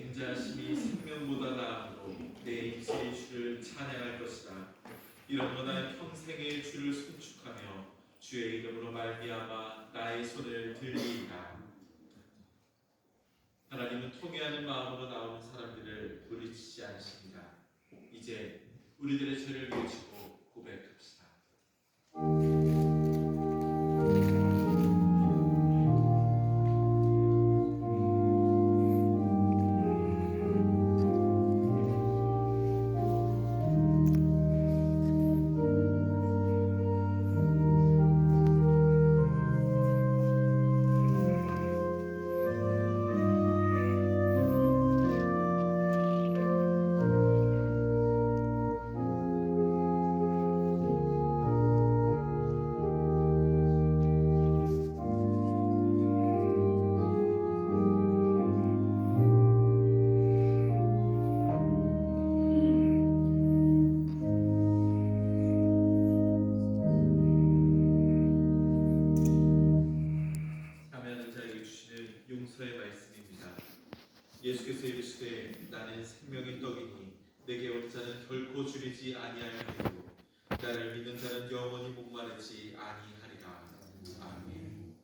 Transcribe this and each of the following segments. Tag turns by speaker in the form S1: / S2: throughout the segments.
S1: 인자하심이 생명보다 나음으로 내 입술이 주를 찬양할 것이다. 이러므로 평생의 주를 송축하며 주의 이름으로 말미암아 나의 손을 들리이다. 하나님은 통회하는 마음으로 나오는 사람들을 물리치지 않으십니다. 이제 우리들의 죄를 외치고 고백합시다. 용서의 말씀입니다. 예수께서 이르시되 나는 생명의 떡이니 내게 온 자는 결코 줄이지 아니할 것이고 나를 믿는 자는 영원히 목마르지 아니하리라. 아멘.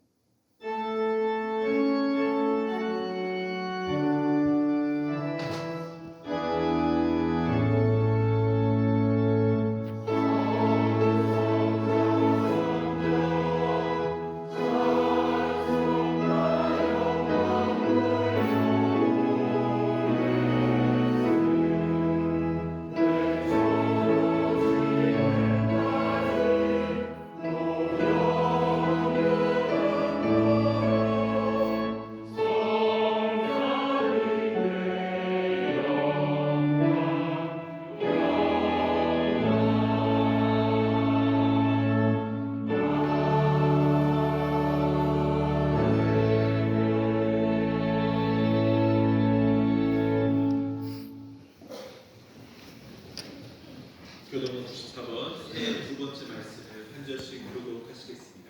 S1: 교도문 94번 세 두 번째 말씀을 한 절씩 교독하시겠습니다.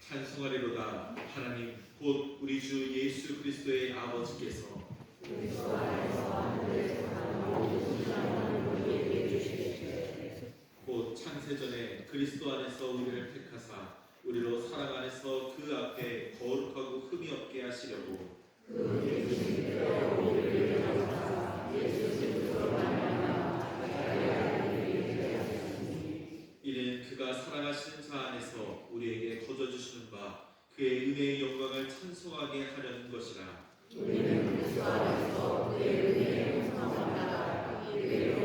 S1: 찬송하리로다. 하나님 곧 우리 주 예수 그리스도의 아버지께서 곧 창세전에 그리스도 안에서 우리를 택하사 우리로 사랑 안에서 그 앞에 거룩하고 흠이 없게 하시려고 이는 그가 사랑하시는 자 안에서 우리에게 거저주시는 바 그의 은혜의 영광을 찬송하게 하려는 것이라. 우리는 그리스도 안에서 그의 은혜의 영광을 받아 그의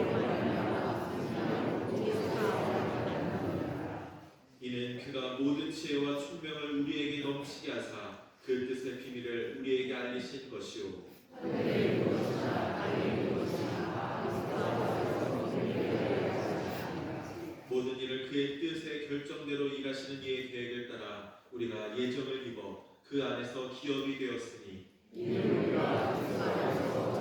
S1: 이는 그가 모든 지혜와 총명을 우리에게 넘치게 하사 그 뜻의 비밀을 우리에게 알리신 것이요 모든 일을 그의 뜻의 결정대로 일하시는 이의 계획을 따라 우리가 예정을 입어 그 안에서 기업이 되었으니 이는 우리가 그리스도 안에서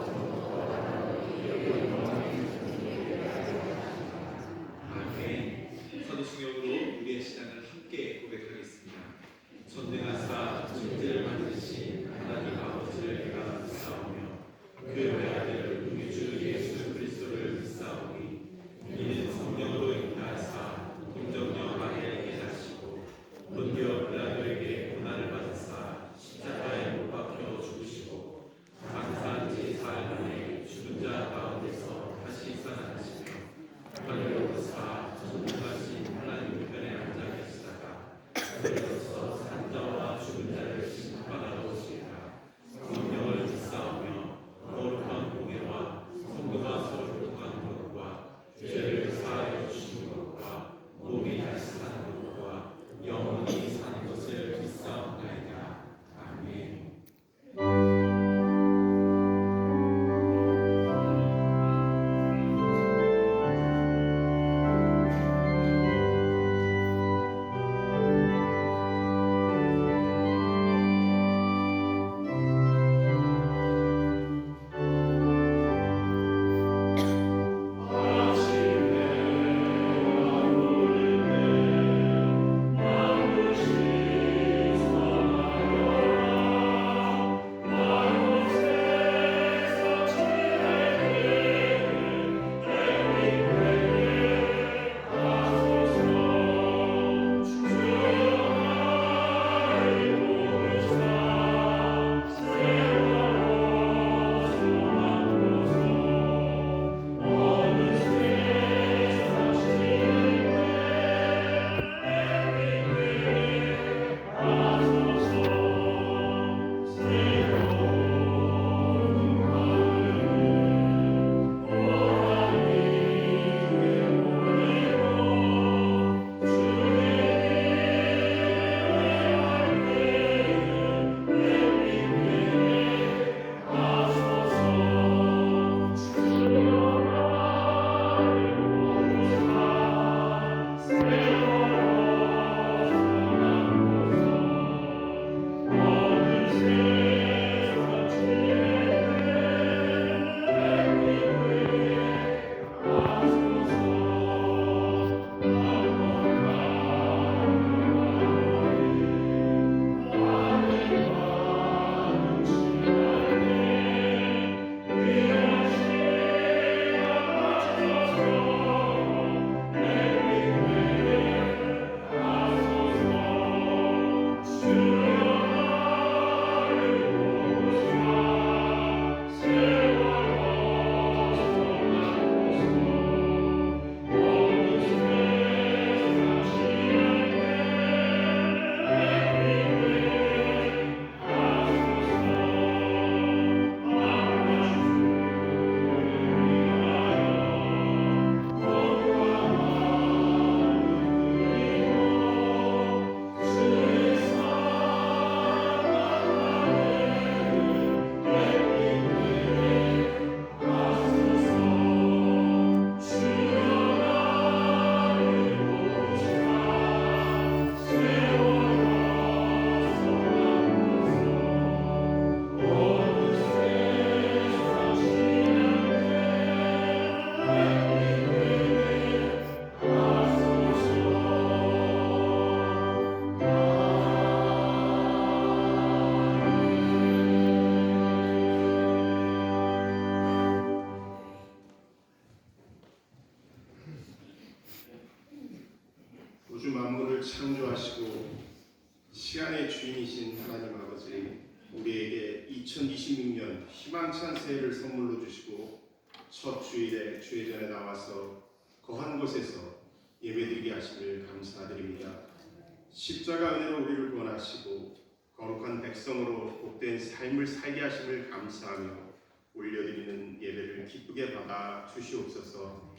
S1: 사도승역으로 우리의 신앙을 함께 고백하겠습니다. 전능하사 천지를 만드신 하나님 아버지를 내가 믿사오며 그 외아들 우리 주 예수 그리스도를 믿사오니 이는 성령으로 인하사 동정녀 마리아에게 나시고 본디오 빌라도에게 고난을 받으사 십자가에 못 박혀 죽으시고 장사한 지 사흘 만에 죽은 자 가운데서 다시
S2: 창조하시고 시간의 주인이신 하나님 아버지, 우리에게 2026년 희망찬 새해를 선물로 주시고 첫 주일에 주의 전에 나와서 거한 곳에서 예배드리게 하심을 감사드립니다. 십자가 은혜로 우리를 구원하시고 거룩한 백성으로 복된 삶을 살게 하심을 감사하며 올려드리는 예배를 기쁘게 받아 주시옵소서.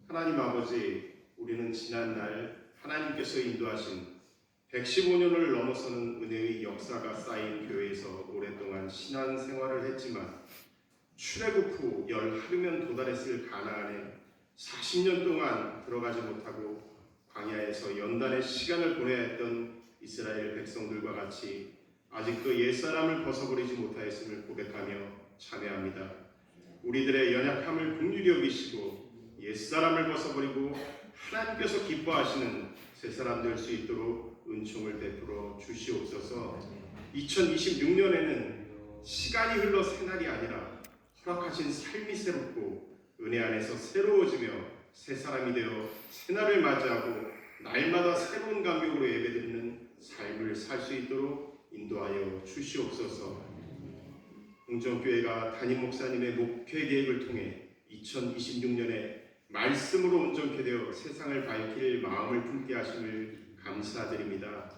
S2: 하나님 아버지, 우리는 지난날 하나님께서 인도하신 115년을 넘어서는 은혜의 역사가 쌓인 교회에서 오랫동안 신앙생활을 했지만 출애굽 후 열 하루면 도달했을 가나안에 40년 동안 들어가지 못하고 광야에서 연단의 시간을 보내야 했던 이스라엘 백성들과 같이 아직도 옛사람을 벗어버리지 못하였음을 고백하며 참회합니다. 우리들의 연약함을 긍휼히 여기시고 옛사람을 벗어버리고 하나님께서 기뻐하시는 새사람 될 수 있도록 은총을 베풀어 주시옵소서. 2026년에는 시간이 흘러 새날이 아니라 허락하신 삶이 새롭고 은혜 안에서 새로워지며 새사람이 되어 새날을 맞이하고 날마다 새로운 감격으로 예배드리는 삶을 살 수 있도록 인도하여 주시옵소서. 공정교회가 담임 목사님의 목회 계획을 통해 2026년에 말씀으로 온전케 되어 세상을 밝힐 마음을 품게 하심을 감사드립니다.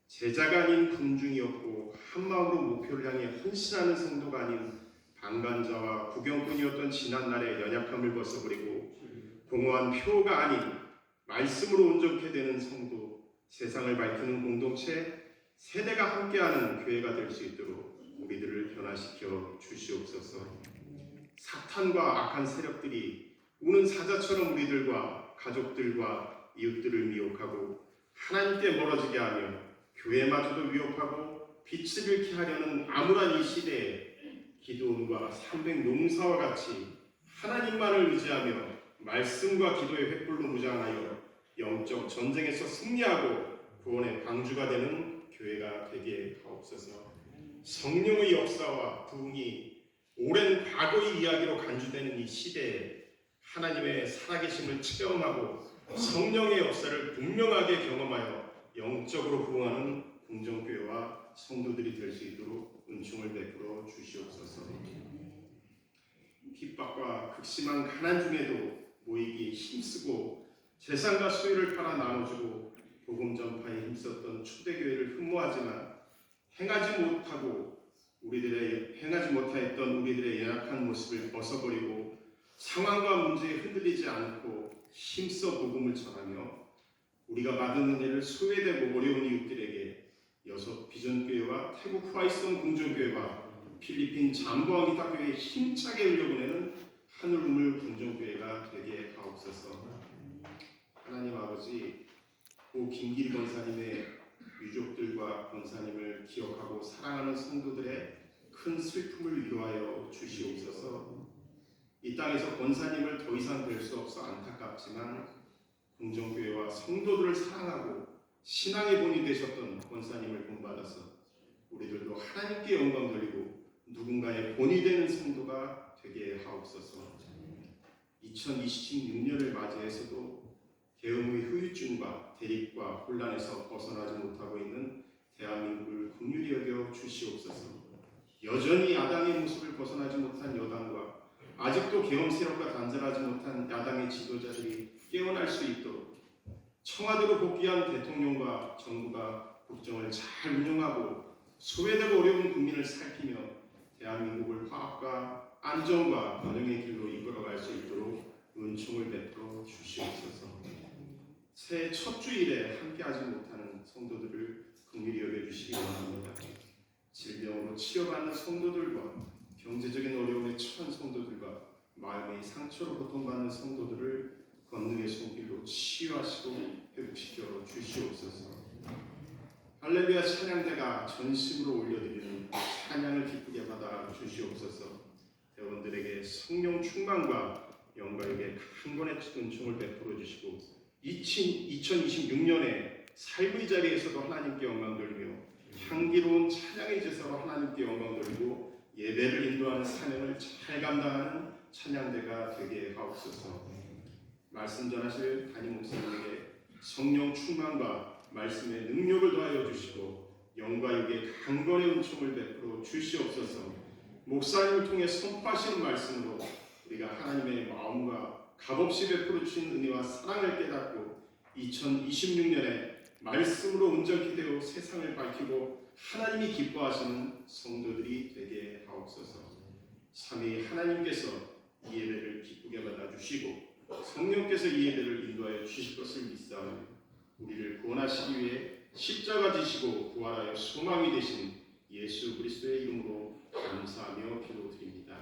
S2: 제자가 아닌 군중이었고 한마음으로 목표를 향해 헌신하는 성도가 아닌 방관자와 구경꾼이었던 지난날의 연약함을 벗어버리고 공허한 표가 아닌 말씀으로 온전케 되는 성도, 세상을 밝히는 공동체, 세대가 함께하는 교회가 될 수 있도록 우리들을 변화시켜 주시옵소서. 사탄과 악한 세력들이 우는 사자처럼 우리들과 가족들과 이웃들을 미혹하고 하나님께 멀어지게 하며 교회마저도 위협하고 빛을 잃게 하려는 암울한 이 시대에 기도원과 300 농사와 같이 하나님만을 의지하며 말씀과 기도의 횃불로 무장하여 영적 전쟁에서 승리하고 구원의 방주가 되는 교회가 되게 하옵소서. 성령의 역사와 부흥이 오랜 과거의 이야기로 간주되는 이 시대에 하나님의 살아계심을 체험하고 성령의 역사를 분명하게 경험하여 영적으로 부흥하는 공정교회와 성도들이 될 수 있도록 은총을 베풀어 주시옵소서. 핍박과 극심한 가난 중에도 모이기에 힘쓰고 재산과 소유를 팔아 나눠주고 복음 전파에 힘썼던 초대교회를 흠모하지만 행하지 못하였던 우리들의 연약한 모습을 벗어버리고 상황과 문제에 흔들리지 않고 힘써 복음을 전하며 우리가 받은 은혜를 소외되고 어려운 이웃들에게 여섯 비전교회와 태국 후아이성 공정교회와 필리핀 잠보아기타 교회에 힘차게 흘려보내는 하늘우물 공정교회가 되게 하옵소서. 하나님 아버지, 고 김길이 권사님의 유족들과 권사님을 기억하고 사랑하는 성도들의 큰 슬픔을 위로하여 주시옵소서. 이 땅에서 권사님을 더 이상 뵐 수 없어 안타깝지만 공정교회와 성도들을 사랑하고 신앙의 본이 되셨던 권사님을 본받아서 우리들도 하나님께 영광 돌리고 누군가의 본이 되는 성도가 되게 하옵소서. 2026년을 맞이해서도 계엄의 후유증과 대립과 혼란에서 벗어나지 못하고 있는 대한민국을 긍휼히 여겨 주시옵소서. 여전히 야당의 모습을 벗어나지 못한 여당과 아직도 계엄 세력과 단절하지 못한 야당의 지도자들이 깨어날 수 있도록 청와대로 복귀한 대통령과 정부가 국정을 잘 운영하고 소외되고 어려운 국민을 살피며 대한민국을 화합과 안정과 번영의 길로 이끌어갈 수 있도록 은총을 베풀어 주시옵소서. 새해 첫 주일에 함께하지 못하는 성도들을 긍휼히 여겨주시기 원합니다. 질병으로 치료받는 성도들과 경제적인 어려움에 처한 성도들과 마음의 상처로 고통받는 성도들을 권능의 손길로 치유하시고 회복시켜 주시옵소서. 할렐루야 찬양대가 전심으로 올려드리는 찬양을 기쁘게 받아 주시옵소서. 대원들에게 성령 충만과 영광에게 강건의 은총을 베풀어 주시고 2026년에 삶의 자리에서도 하나님께 영광 돌리며 향기로운 찬양의 제사로 하나님께 영광 돌리고 예배를 인도하는 사명을 잘 감당하는 찬양대가 되게 하옵소서. 말씀 전하실 담임 목사님에게 성령 충만과 말씀에 능력을 더하여 주시고 영과 육의 강건의 은총을 베풀어 주시옵소서. 목사님을 통해 선포하시는 말씀으로 우리가 하나님의 마음과 값없이 베풀어 주신 은혜와 사랑을 깨닫고 2026년에 말씀으로 온전히 되어 세상을 밝히고 하나님이 기뻐하시는 성도들이 되게 하옵소서. 삼위 하나님께서 이 예배를 기쁘게 받아주시고 성령께서 이 예배를 인도하여 주실 것을 믿사오니 우리를 구원하시기 위해 십자가 지시고 부활하여 소망이 되신 예수 그리스도의 이름으로 감사하며 기도드립니다.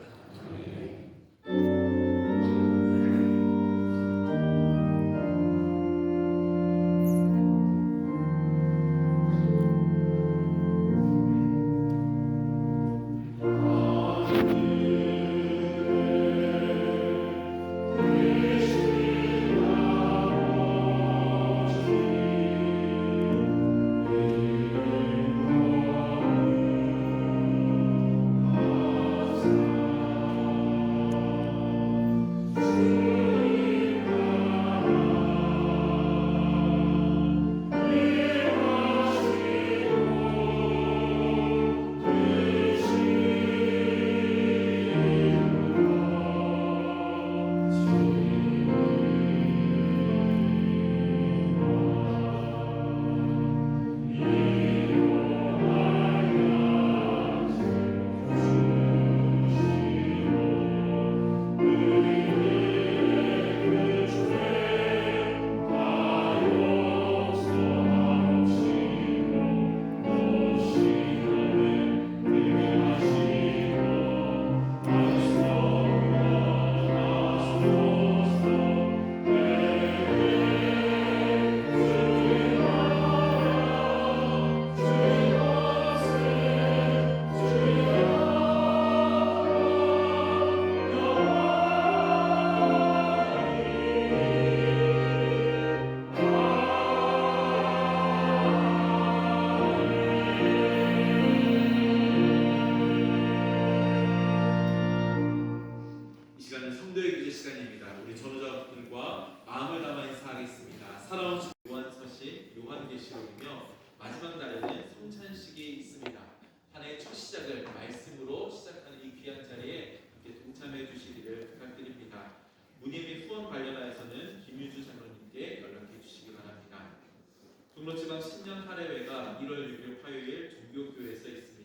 S1: 이 시간은 성도의 교제 시간입니다. 우리 전우자분들과 마음을 담아 인사하겠습니다. 살아온 요한서신, 요한계시록이며 마지막 날에는 성찬식이 있습니다. 한 해의 첫 시작을 말씀으로 시작하는 이 귀한 자리에 함께 동참해 주시기를 부탁드립니다. 문의 및 후원 관련하여서는 김유주 장로님께 연락해 주시기 바랍니다. 종로지방 신년 할애회가 1월 6일 화요일 종교교회에서 있습니다.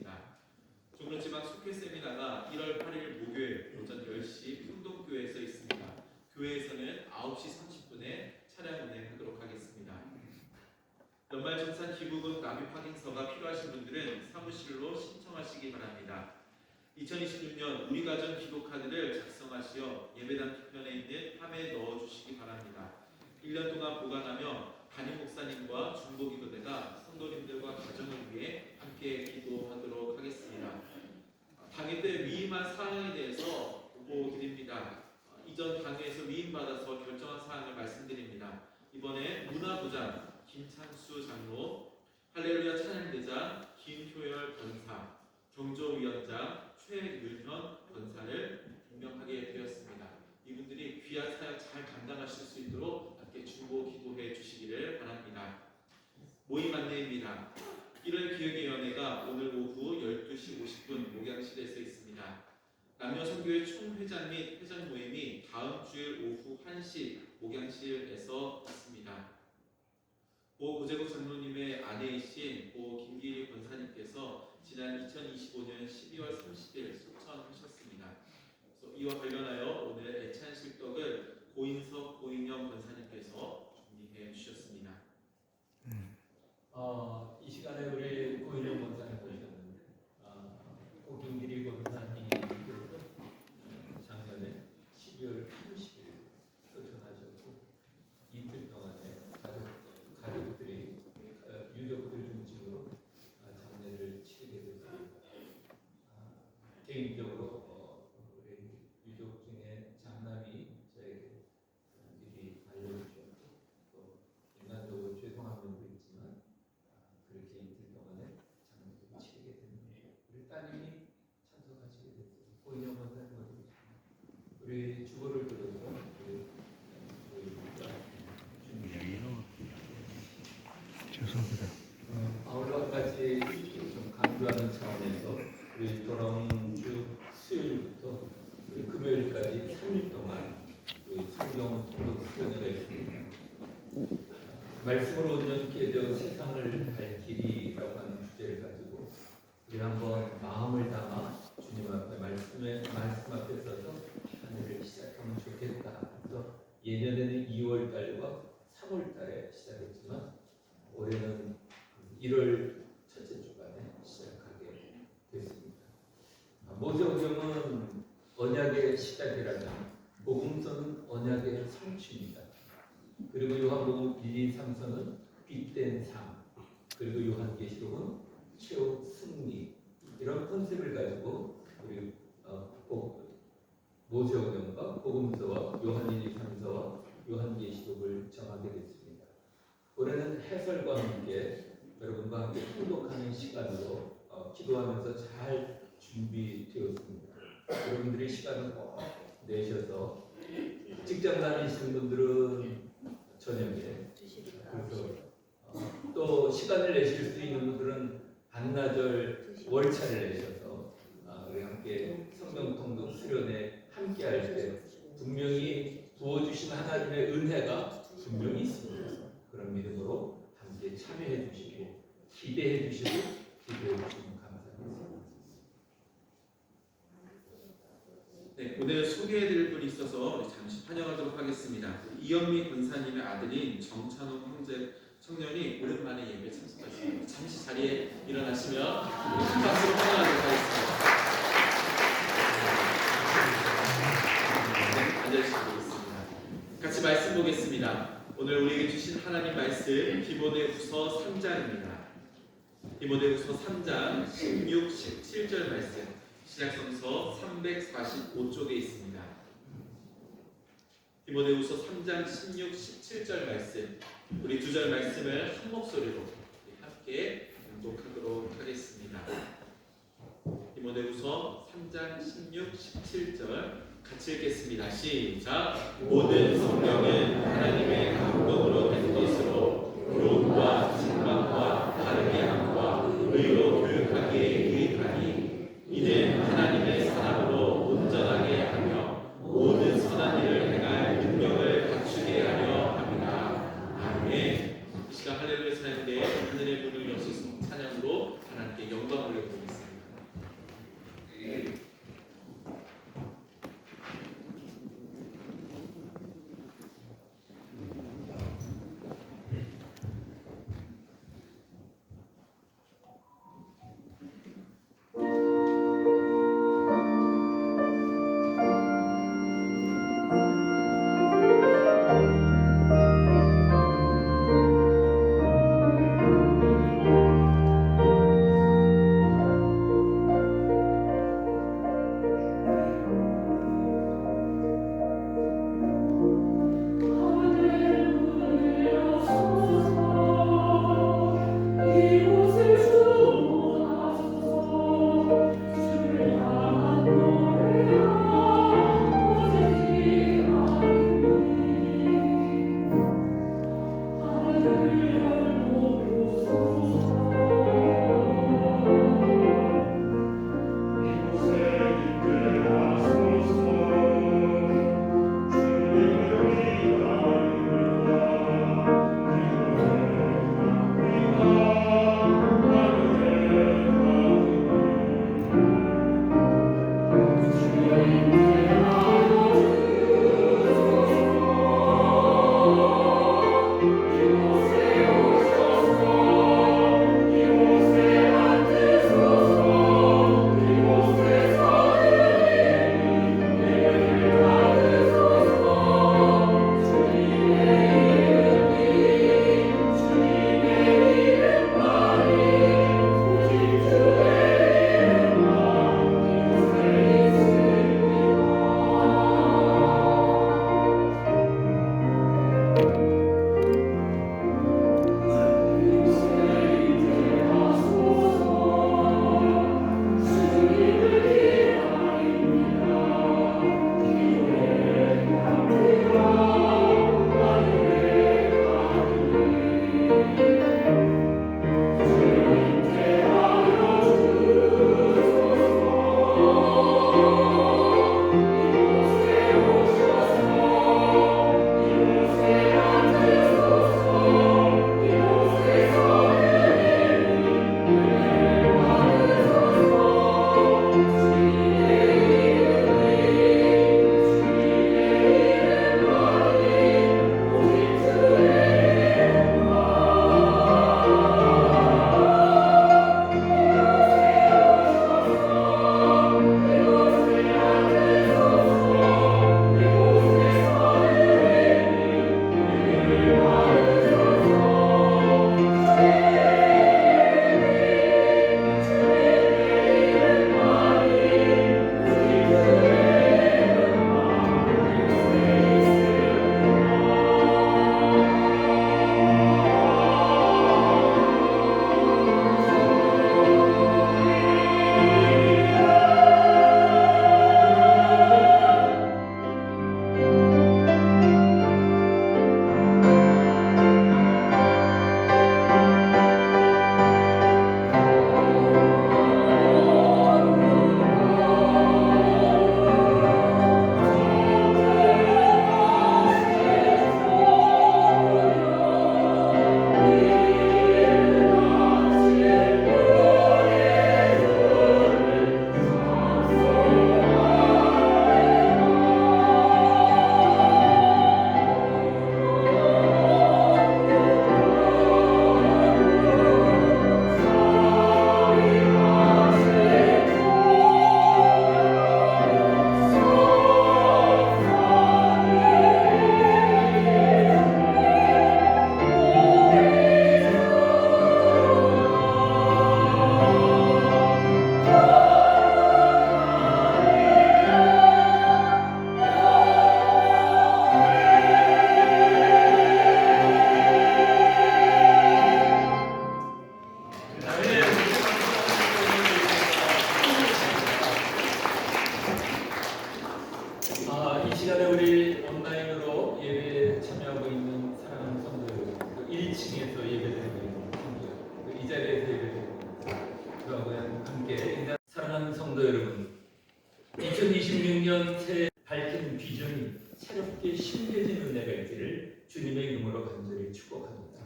S1: 종로지방 속회 세미나가 1월 8일 목요일 오전 10시 풍동교회에서 있습니다. 교회에서는 9시 30분에 차량 운행하도록 하겠습니다. 연말정산 기부금 납입 확인서가 필요하신 분들은 사무실로 신청하시기 바랍니다. 2026년 우리 가정 기도카드를 작성하시어 예배당 뒤편에 있는 함에 넣어주시기 바랍니다. 1년 동안 보관하며 담임 목사님과 중보기도대가 성도님들과 가정을 위해 함께 기도하도록 하겠습니다. 당회 때 위임한 사항에 대해서 보고드립니다. 이전 당회에서 위임받아서 결정한 사항을 말씀드립니다. 이번에 문화부장 김창수 장로, 할렐루야 찬양대장 김효열 권사, 경조위원장 최윤현 권사를 임명하게 되었습니다. 이분들이 귀한 사역 잘 감당하실 수 있도록 함께 중보 기도해 주시기를 바랍니다. 모임 안내입니다. 1월 기획위원회가 오늘 오후 12시 50분 목양실에서 있습니다. 남녀선교회 총회장 및 회장 모임이 다음 주일 오후 1시 목양실에서 있습니다. 고 고재국 장로님의 아내이신 고 김기리 권사님께서 지난 2025년 12월 30일 소천하셨습니다. 그래서 이와 관련하여 오늘 애찬실덕을 고인석 고인영 권사님께서 준비해 주셨습니다.
S3: 이 시간에 우리 고인영 권사님 모셨는데 고김길이 권사님이 작년에 12월 30일 소천하셨고 이틀 동안에 가족들이 유족들 중심으로 장례를 치르게 됐습니다. 개인적으로 우리 유족 중에 장남이 저에게 미리 알려주셨고 또 인간적으로 죄송한 면도 있지만 그렇게 이틀 동안에 장례를 치르게 됐는데 우리 따님이 참석하시게 됐어요. 고인영 권사님 우리 주보를 들어서 우리
S4: 죄송합니다.
S3: 우리 도롱주 수요일부터 우리 금요일까지 3일 동안 우리 성경 통독 수련회가 있습니다. 말씀으로 온전케 되어 세상을 갈 길이라고 하는 주제를 가지고 우리 한번 마음을 담아 주님 앞에 말씀 앞에 서서 한 해를 시작하면 좋겠다. 그래서 예년에는 2월 달과 3월 달에 시작했지만 올해는 1월 첫째 주간에 시작하게 됐습니다. 모세오경은 언약의 시작이라면 복음서는 언약의 성취입니다. 그리고 요한복음 1, 2, 3서는 빛된 삶, 그리고 요한계시록은 최후 승리, 이런 컨셉을 가지고 우리 모세오경과 복음서와 요한 1, 2, 3서와 요한계시록을 정하게 됐습니다. 올해는 해설과 함께 여러분과 함께 통독하는 시간으로 기도하면서 잘 준비되었습니다. 여러분들이 시간을 꼭 내셔서 직장 다니시는 분들은 저녁에, 그래서 또 시간을 내실 수 있는 분들은 반나절 월차를 내셔서 우리 함께 성경 통독 수련회 함께 할 때 분명히 부어주신 하나님의 은혜가 분명히 있습니다. 그런 믿음으로 함께 참여해 주시고 기대해 주시고 기도해 주시면 감사하겠습니다.
S1: 네, 오늘 소개해드릴 분이 있어서 우리 잠시 환영하도록 하겠습니다. 이현미 권사님의 아들인 정찬호 형제 청년이 오랜만에 예배 참석하셨습니다. 잠시 자리에 일어나시면 우리 큰 박수로 환영하도록 하겠습니다. 네, 앉아주시고 있습니다. 같이 말씀 보겠습니다. 오늘 우리에게 주신 하나님 말씀 디모데후서 3장입니다. 디모데후서 3장 16, 17절 말씀 신약성서 345쪽에 있습니다. 디모데후서 3장 16, 17절 말씀 우리 두 절 말씀을 한 목소리로 함께 낭독하도록 하겠습니다. 디모데후서 3장 16, 17절 같이 읽겠습니다. 시작. 모든 성경은 하나님의 감동으로 된 것으로 교훈과 책망과 바르게 함과 의로 교육하기에 유익하니 이는 하나님의 사람으로 온전하게 하며 모든 선한 일을 행할 능력을 갖추게 하려 합니다. 아멘. 이 시간 할렐루야 찬양대 하늘의 문을 여시소 찬양으로 하나님께 영광을 올려드리겠습니다.
S3: 2026년 새해 밝힌 비전이 새롭게 심겨진 은혜가 있기를 주님의 이름으로 간절히 축복합니다.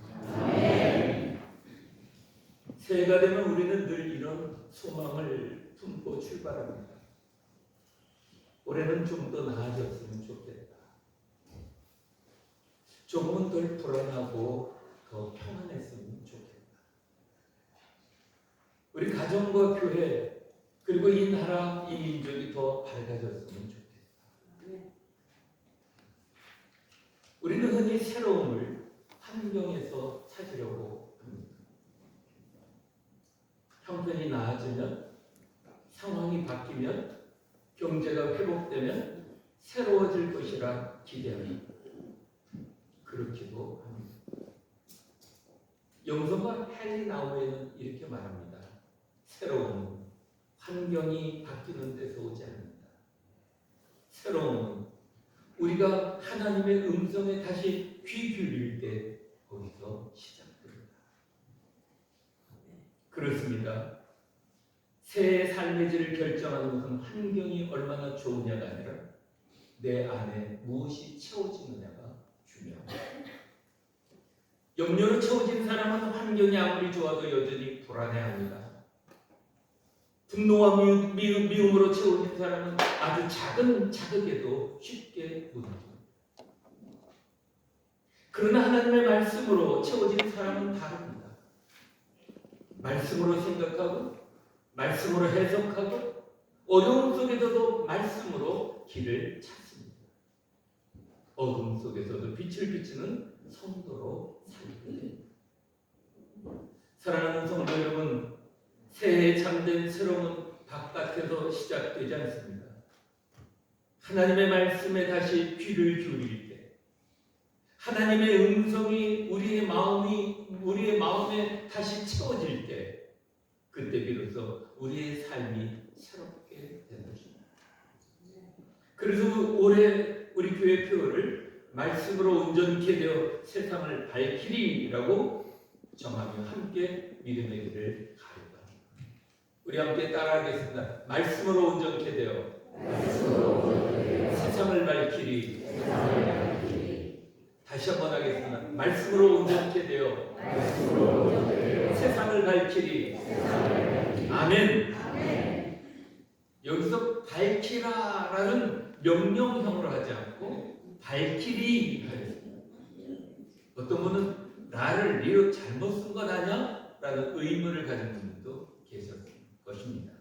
S3: 새해가 되면 우리는 늘 이런 소망을 품고 출발합니다. 올해는 좀 더 나아졌으면 좋겠다. 조금은 덜 불안하고 더 평안했으면 좋겠다. 우리 가정과 교회 그리고 이 나라, 이 민족이 더 밝아졌으면 좋겠다. 우리는 흔히 새로움을 환경에서 찾으려고 합니다. 형편이 나아지면, 상황이 바뀌면, 경제가 회복되면 새로워질 것이라 기대합니다. 그렇기도 합니다. 영성과 헨리 나우에는 이렇게 말합니다. 새로움은 환경이 바뀌는 데서 오지 않는다. 새로움은 우리가 하나님의 음성에 다시 귀 기울일 때 거기서 시작됩니다. 그렇습니다. 새해 삶의 질을 결정하는 것은 환경이 얼마나 좋으냐가 아니라 내 안에 무엇이 채워지느냐가 중요합니다. 염려로 채워진 사람은 환경이 아무리 좋아도 여전히 불안해합니다. 분노와 미움으로 채워진 사람은 아주 작은 자극에도 쉽게 무너집니다. 그러나 하나님의 말씀으로 채워진 사람은 다릅니다. 말씀으로 생각하고 말씀으로 해석하고 어려움 속에서도 말씀으로 길을 찾습니다. 어둠 속에서도 빛을 비추는 성도로 살게 됩니다. 사랑하는 성도 여러분, 새해에 참된 새로움은 바깥에서 시작되지 않습니다. 하나님의 말씀에 다시 귀를 기울일 때, 하나님의 음성이 우리의 마음에 다시 채워질 때, 그때 비로소 우리의 삶이 새롭게 되는 것입니다. 그래서 올해 우리 교회 표어를 말씀으로 온전케 되어 세상을 밝히리라고 정하며 함께 믿음의 길을 가려고 합니다. 우리 함께 따라하겠습니다. 말씀으로 온전케 되어 세상을 밝히리. 다시 한번 하겠습니다. 말씀으로 온전케 되어 세상을 밝히리. 아멘. 여기서 밝히라라는 명령형으로 하지 않고 밝히리 하였습니다. 어떤 분은 나를 네가 잘못 쓴 것 아니야? 라는 의문을 가진 분들도 계셨을 것입니다.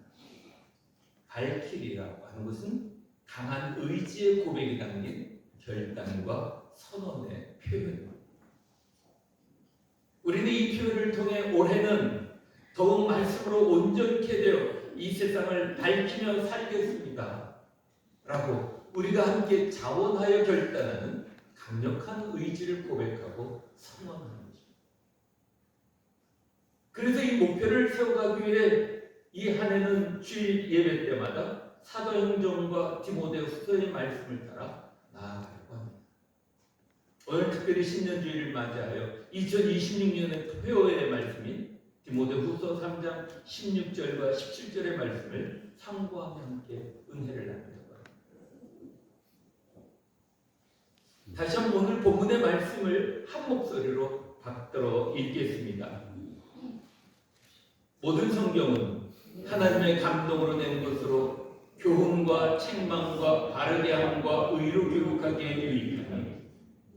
S3: 밝히리라고 하는 것은 강한 의지의 고백이 담긴 결단과 선언의 표현입니다. 우리는 이 표현을 통해 올해는 더욱 말씀으로 온전케 되어 이 세상을 밝히며 살겠습니다. 라고 우리가 함께 자원하여 결단하는 강력한 의지를 고백하고 선언하는 것입니다. 그래서 이 목표를 세워가기 위해 이 한 해는 주일 예배 때마다 사도행전과 디모데후서의 말씀을 따라 나아가려고 합니다. 오늘 특별히 신년주일을 맞이하여 2026년의 회오의 말씀인 디모데후서 3장 16절과 17절의 말씀을 상고하며 함께 은혜를 나누려고 합니다. 다시 한번 오늘 본문의 말씀을 한 목소리로 받들어 읽겠습니다. 모든 성경은 하나님의 감동으로 낸 것으로 교훈과 책망과 바르게 함과 의로 교육하기에 유익하니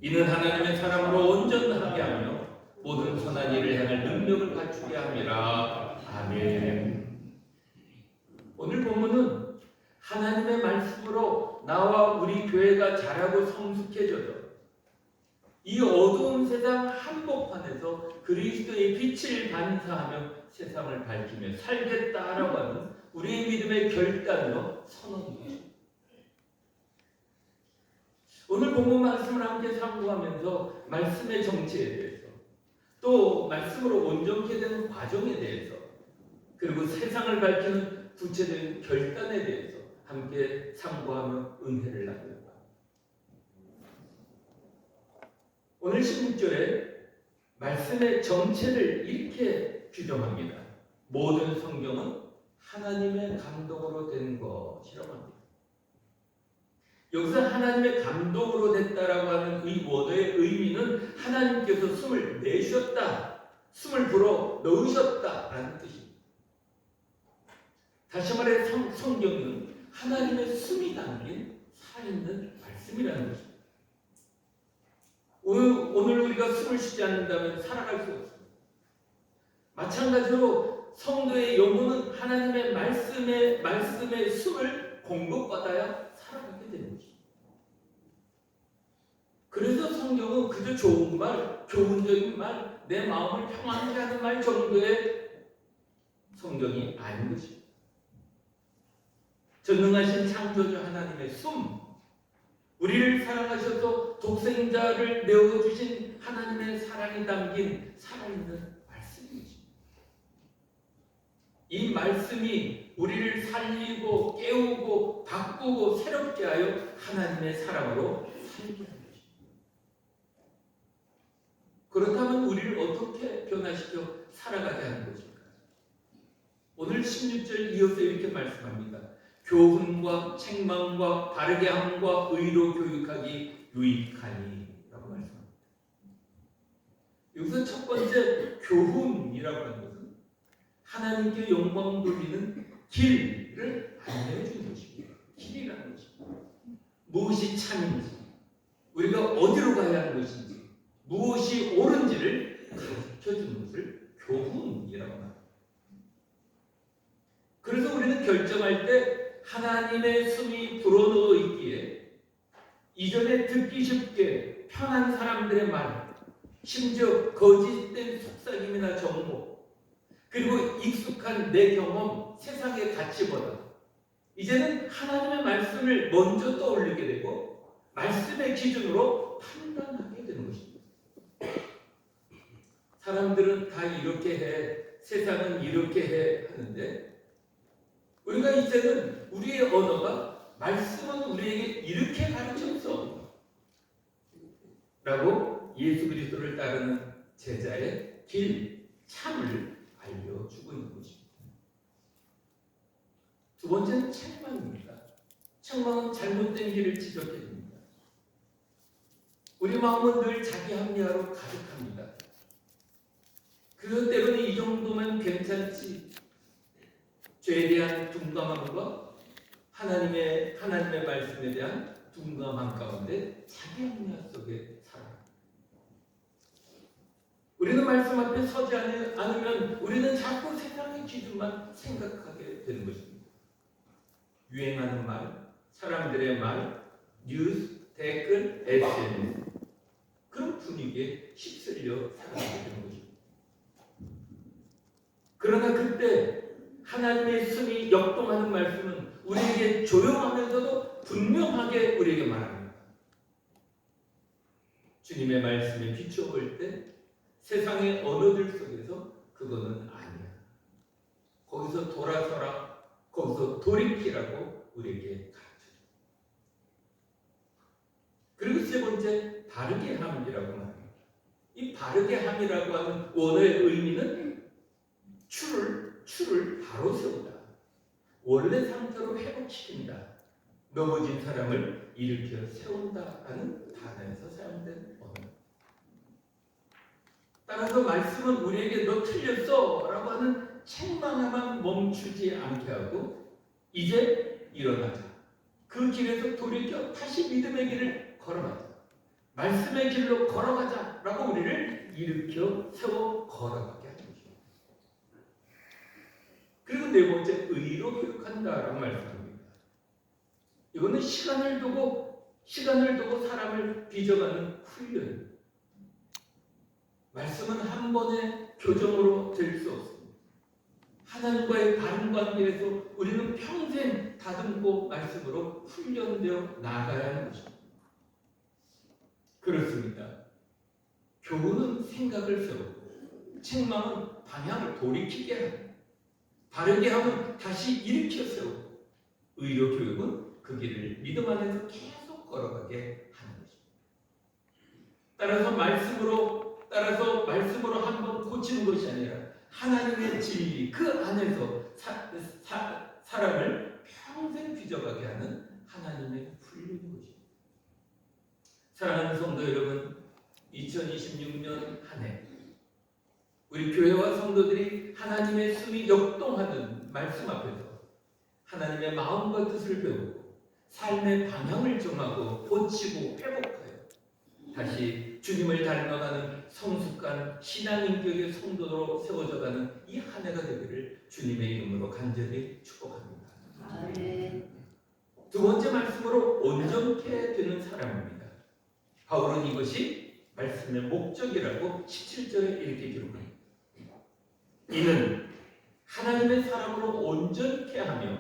S3: 이는 하나님의 사람으로 온전하게 하며 모든 선한 일을 행할 능력을 갖추게 함이라. 아멘. 오늘 본문은 하나님의 말씀으로 나와 우리 교회가 자라고 성숙해져서 이 어두운 세상 한복판에서 그리스도의 빛을 반사하며 세상을 밝히며 살겠다라고 하는 우리의 믿음의 결단으로 선언입니다. 오늘 본문 말씀을 함께 상고하면서 말씀의 정체에 대해서 또 말씀으로 온전케 되는 과정에 대해서 그리고 세상을 밝히는 구체적인 결단에 대해서 함께 상고하며 은혜를 나눕니다. 오늘 16절에 말씀의 정체를 이렇게 규정합니다. 모든 성경은 하나님의 감동으로 된 것이라고 합니다. 여기서 하나님의 감동으로 됐다라고 하는 이 원어의 의미는 하나님께서 숨을 내쉬었다, 숨을 불어 넣으셨다라는 뜻입니다. 다시 말해 성경은 하나님의 숨이 담긴 살아있는 말씀이라는 것입니다. 오늘 우리가 숨을 쉬지 않는다면 살아갈 수 없습니다. 마찬가지로 성도의 영혼은 하나님의 말씀의 숨을 공급받아야 살아가게 되는 것입니다. 그래서 성경은 그저 좋은 말, 교훈적인 말, 내 마음을 평안하게 하는 말 정도의 성경이 아닌 것입니다. 전능하신 창조주 하나님의 숨, 우리를 사랑하셔서 독생자를 내어주신 하나님의 사랑이 담긴 살아있는 말씀이죠. 이 말씀이 우리를 살리고 깨우고 바꾸고 새롭게 하여 하나님의 사랑으로 살게 하는 것입니다. 그렇다면 우리를 어떻게 변화시켜 살아가게 하는 것일까? 오늘 16절 이어서 이렇게 말씀합니다. 교훈과 책망과 바르게 함과 의로 교육하기 유익하니 라고 말씀합니다. 여기서 첫 번째 교훈이라고 하는 것은 하나님께 영광 돌리는 길을 안내해 주는 것입니다. 길이라는 것입니다. 무엇이 참인지, 우리가 어디로 가야 하는 것인지, 무엇이 옳은지를 가르쳐 주는 것을 교훈이라고 합니다. 그래서 우리는 결정할 때 하나님의 숨이 불어넣어 있기에 이전에 듣기 쉽게 편한 사람들의 말, 심지어 거짓된 속삭임이나 정보, 그리고 익숙한 내 경험, 세상의 가치보다 이제는 하나님의 말씀을 먼저 떠올리게 되고 말씀의 기준으로 판단하게 되는 것입니다. 사람들은 다 이렇게 해, 세상은 이렇게 해 하는데 우리가 이제는 우리의 언어가 말씀은 우리에게 이렇게 가르쳤어 라고 예수 그리스도를 따르는 제자의 길, 참을 알려주고 있는 것입니다. 두 번째는 책망입니다. 책망은 잘못된 길을 지적해 줍니다. 우리 마음은 늘 자기 합리화로 가득합니다. 그 때로는 이 정도면 괜찮지, 죄에 대한 둔감함과 하나님의 말씀에 대한 둔감함 가운데 자기 합리화 속에 살아갑니다. 우리는 말씀 앞에 서지 않으면 우리는 자꾸 세상의 기준만 생각하게 되는 것입니다. 유행하는 말, 사람들의 말, 뉴스, 댓글, SNS, 그런 분위기에 휩쓸려 살아가게 되는 것입니다. 그러나 그때 하나님의 숨이 역동하는 말씀은 우리에게 조용하면서도 분명하게 우리에게 말합니다. 주님의 말씀에 비춰볼 때 세상의 언어들 속에서 그거는 아니야. 거기서 돌아서라, 거기서 돌이키라고 우리에게 가르쳐줍니다. 그리고 세 번째, 바르게 함이라고 말합니다. 이 바르게 함이라고 하는 원어의 의미는 추를 바로 세우다, 원래 상태로 회복시킨다, 넘어진 사람을 일으켜 세운다라는 단어에서 사용된 언어입니다. 따라서 말씀은 우리에게 너 틀렸어 라고 하는 책망에만 멈추지 않게 하고 이제 일어나자, 그 길에서 돌이켜 다시 믿음의 길을 걸어가자, 말씀의 길로 걸어가자 라고 우리를 일으켜 세워 걸어가게 하는 것입니다. 그리고 네 번째, 의로 교육한다라고 말씀합니다. 이거는 시간을 두고 사람을 빚어가는 훈련. 말씀은 한 번의 교정으로 될 수 없습니다. 하나님과의 바른 관계에서 우리는 평생 다듬고 말씀으로 훈련되어 나아가야 하는 것입니다. 그렇습니다. 교훈은 생각을 세우고 책망은 방향을 돌이키게 합니다. 바르게 하면 다시 일으켜 세우고 의로 교육은 그 길을 믿음 안에서 계속 걸어가게 하는 것입니다. 따라서 말씀으로 한번 고치는 것이 아니라 하나님의 진리 그 안에서 사람을 평생 빚어가게 하는 하나님의 훈련인 것입니다. 사랑하는 성도 여러분, 2026년 한 해 우리 교회와 성도들이 하나님의 숨이 역동하는 말씀 앞에서 하나님의 마음과 뜻을 배우고 삶의 방향을 정하고 고치고 회복하여 다시 주님을 닮아가는 성숙한 신앙 인격의 성도로 세워져가는 이 한 해가 되기를 주님의 이름으로 간절히 축복합니다. 두 번째 말씀으로 온전케 되는 사람입니다. 바울은 이것이 말씀의 목적이라고 17절에 이렇게 기록합니다. 이는 하나님의 사람으로 온전케 하며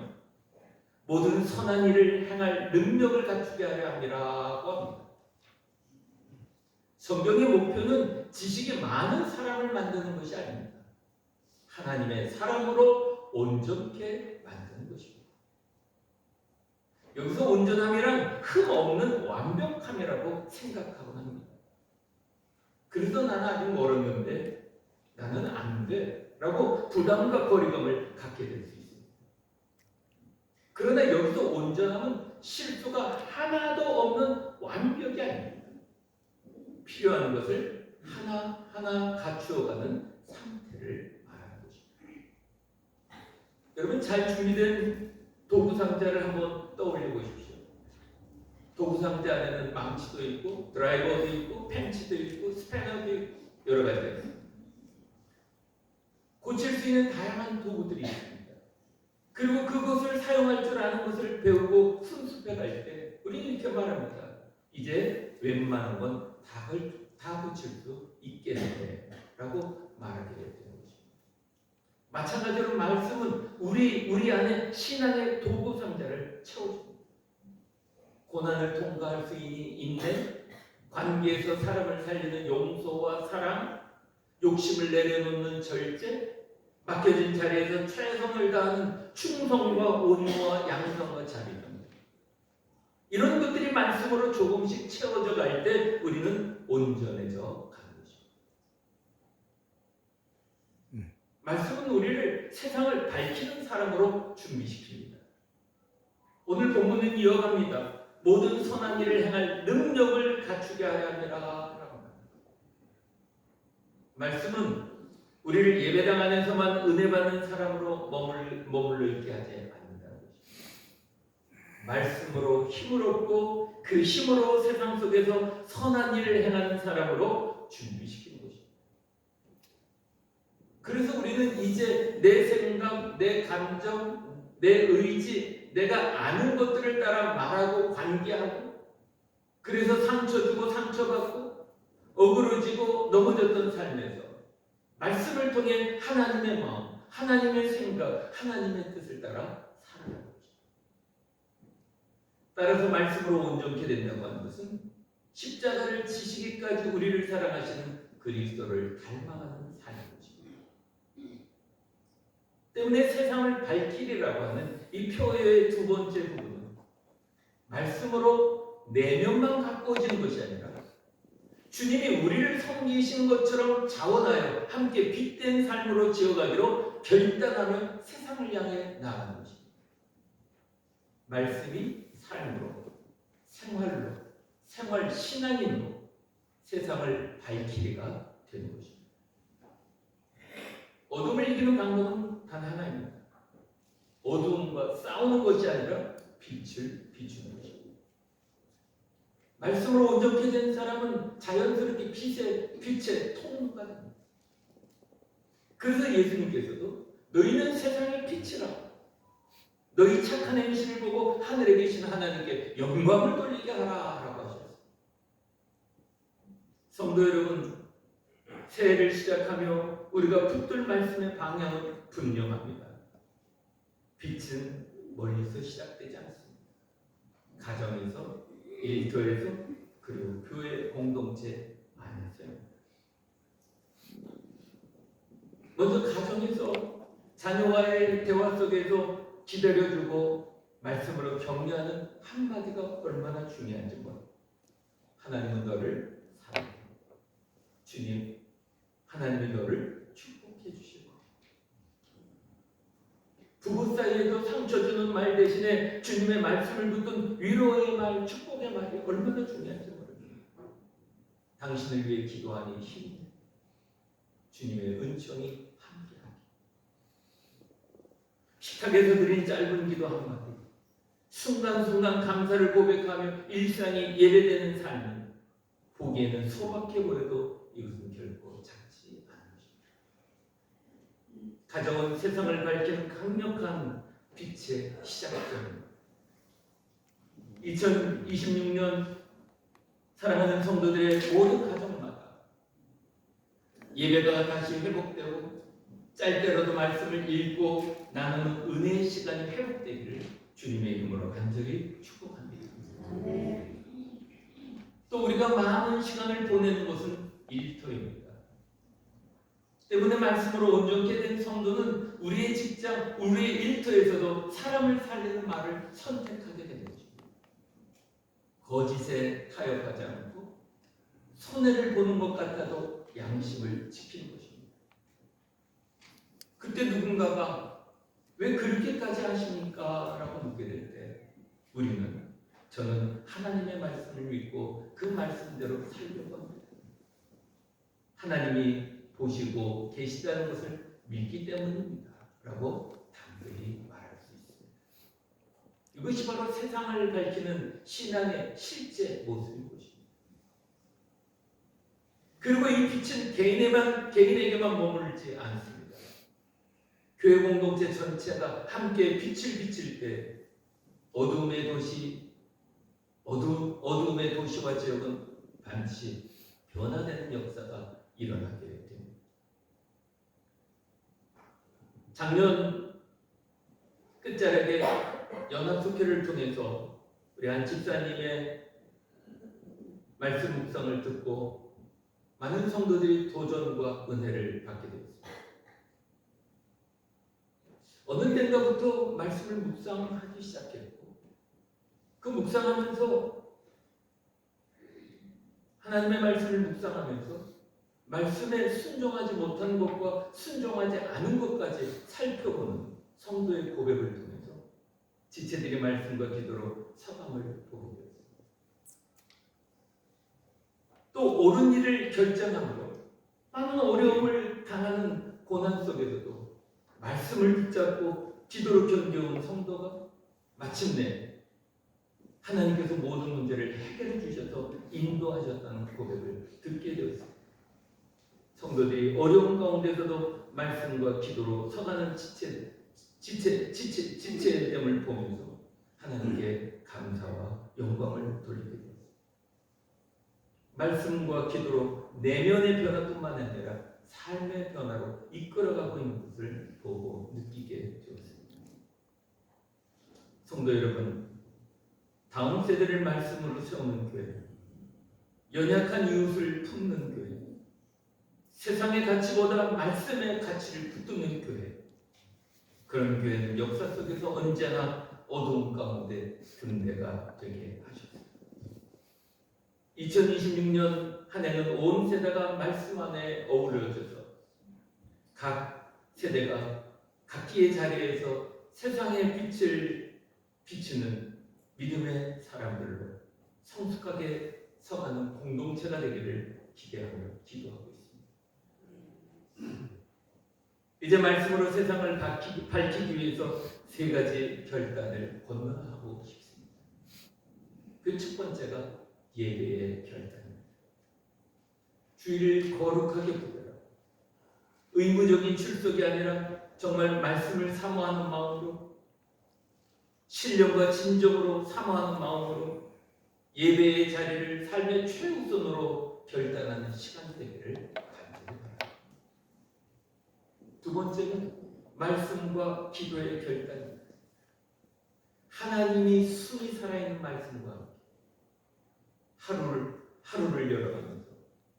S3: 모든 선한 일을 행할 능력을 갖추게 하려 함이라고 합니다. 성경의 목표는 지식이 많은 사람을 만드는 것이 아닙니다. 하나님의 사람으로 온전케 만드는 것입니다. 여기서 온전함이란 흠 없는 완벽함이라고 생각하곤 합니다. 그래서 나는 아직 멀었는데 나는 안 돼 라고 부담과 거리감을 갖게 될 수 있습니다. 그러나 여기서 온전함은 실수가 하나도 없는 완벽이 아닙니다. 필요한 것을 하나하나 갖추어가는 상태를 말하는 것입니다. 여러분, 잘 준비된 도구 상자를 한번 떠올려 보십시오. 도구 상자 안에는 망치도 있고 드라이버도 있고 펜치도 있고 스패너도 있고 여러 가지가 있습니다. 고칠 수 있는 다양한 도구들이 있습니다. 그리고 그것을 사용할 줄 아는 것을 배우고 순습해 갈 때 우리는 이렇게 말합니다. 이제 웬만한 건 다 고칠 수 있겠네 라고 말하게 되는 것입니다. 마찬가지로 말씀은 우리 안에 신앙의 도구 상자를 채워줍니다. 고난을 통과할 수 있는 관계에서 사람을 살리는 용서와 사랑, 욕심을 내려놓는 절제, 맡겨진 자리에서 최선을 다하는 충성과 온유와 양성과 자비, 이런 것들이 말씀으로 조금씩 채워져 갈 때 우리는 온전해져 가는 것입니다. 말씀은 우리를 세상을 밝히는 사람으로 준비시킵니다. 오늘 본문은 이어갑니다. 모든 선한 일을 행할 능력을 갖추게 하려 함이라. 말씀은 우리를 예배당 안에서만 은혜 받는 사람으로 머물러 있게 하지 않는다는 것입니다. 말씀으로 힘을 얻고 그 힘으로 세상 속에서 선한 일을 행하는 사람으로 준비시키는 것입니다. 그래서 우리는 이제 내 생각, 내 감정, 내 의지, 내가 아는 것들을 따라 말하고 관계하고 그래서 상처 주고 상처받고 어그러지고 넘어졌던 삶에서 말씀을 통해 하나님의 마음, 하나님의 생각, 하나님의 뜻을 따라 살아가는 것입니다. 따라서 말씀으로 온전케 된다고 하는 것은 십자가를 지시기까지 우리를 사랑하시는 그리스도를 닮아가는 삶인 것입니다. 때문에 세상을 밝히리라고 하는 이 표의 두 번째 부분은 말씀으로 내면만 가꾸어지는 것이 아니라 주님이 우리를 섬기신 것처럼 자원하여 함께 빛된 삶으로 지어가기로 결단하며 세상을 향해 나아가는 것입니다. 말씀이 삶으로, 생활로, 생활 신앙인으로 세상을 밝히리가 되는 것입니다. 어둠을 이기는 방법은 단 하나입니다. 어둠과 싸우는 것이 아니라 빛을 비추는 것입니다. 말씀으로 온전케 된 사람은 자연스럽게 빛의 통로가 됩니다. 그래서 예수님께서도 너희는 세상의 빛이라 너희 착한 행실을 보고 하늘에 계신 하나님께 영광을 돌리게 하라 라고 하셨습니다. 성도 여러분, 새해를 시작하며 우리가 붙들 말씀의 방향은 분명합니다. 빛은 멀리서 시작되지 않습니다. 가정에서, 일터에서, 그리고 교회 공동체 안에서입니다. 먼저 가정에서 자녀와의 대화 속에서 기다려주고 말씀으로 격려하는 한마디가 얼마나 중요한지 몰라요. 하나님은 너를 사랑해. 주님, 하나님이 너를 축복해 주시고 부부 사이에도 상처 주는 말 대신에 주님의 말씀을 붙든 위로의 말, 축복의 말이 얼마나 중요한지 모릅니다. 당신을 위해 기도하니 힘내. 주님의 은총이 함께하게. 식탁에서 드린 짧은 기도 한마디, 순간순간 감사를 고백하며 일상이 예배되는 삶은 보기에는 소박해 보여도 이것은 결코 작지 않은 것입니다. 가정은 세상을 밝히는 강력한 빛의 시작점입니다. 2026년 사랑하는 성도들의 모든 가정마다 예배가 다시 회복되고 짧게라도 말씀을 읽고 나누는 은혜의 시간이 회복되기를 주님의 이름으로 간절히 축복합니다. 또 우리가 많은 시간을 보내는 곳은 일터입니다. 때문에 말씀으로 온전케 된 성도는 우리의 직장, 우리의 일터에서도 사람을 살리는 말을 선택하게 되는 것입니다. 거짓에 타협하지 않고 손해를 보는 것 같아도 양심을 지키는 것입니다. 그때 누군가가 왜 그렇게까지 하십니까? 라고 묻게 될 때 저는 하나님의 말씀을 믿고 그 말씀대로 살려고 합니다. 하나님이 보시고 계시다는 것을 믿기 때문입니다. 라고 담대히 말할 수 있습니다. 이것이 바로 세상을 밝히는 신앙의 실제 모습인 것입니다. 그리고 이 빛은 개인에게만 머무르지 않습니다. 교회 공동체 전체가 함께 빛을 비칠 때 어둠의 도시와 지역은 반드시 변화되는 역사가 일어나게 됩니다. 작년 끝자락에 연합숙회를 통해서 우리 한 집사님의 말씀 묵상을 듣고 많은 성도들이 도전과 은혜를 받게 되었습니다. 어느 때인가부터 말씀을 묵상하기 시작했고 그 묵상하면서 하나님의 말씀을 묵상하면서 말씀에 순종하지 못한 것과 순종하지 않은 것까지 살펴보는 성도의 고백을 통해서 지체들의 말씀과 기도로 사방을 보게 되었습니다. 또 옳은 일을 결정함으로 많은 어려움을 당하는 고난 속에서도 말씀을 붙잡고 기도로 견뎌온 성도가 마침내 하나님께서 모든 문제를 해결해 주셔서 인도하셨다는 고백을 듣게 되었습니다. 성도들이 어려운 가운데서도 말씀과 기도로 서가는 지체됨을 보면서 하나님께 감사와 영광을 돌리게 되었습니다. 말씀과 기도로 내면의 변화뿐만 아니라 삶의 변화로 이끌어가고 있는 것을 보고 느끼게 되었습니다. 성도 여러분, 다음 세대를 말씀으로 세우는 교회, 연약한 이웃을 품는 교회, 세상의 가치보다 말씀의 가치를 붙드는 교회, 그런 교회는 역사 속에서 언제나 어두운 가운데 등대가 되게 하셨습니다. 2026년 한 해는 온 세대가 말씀 안에 어우러져서 각 세대가 각기의 자리에서 세상의 빛을 비추는 믿음의 사람들로 성숙하게 서가는 공동체가 되기를 기대하며 기도하고 있습니다. 이제 말씀으로 세상을 밝히기 위해서 세 가지 결단을 권면하고 싶습니다. 그 첫 번째가 예배의 결단입니다. 주일을 거룩하게 보더라. 의무적인 출석이 아니라 정말 말씀을 사모하는 마음으로, 신령과 진정으로 사모하는 마음으로 예배의 자리를 삶의 최우선으로 결단하는 시간이 되기를 간절히 바랍니다. 두 번째는 말씀과 기도의 결단입니다. 하나님이 숨이 살아있는 말씀과 하루를 열어가면서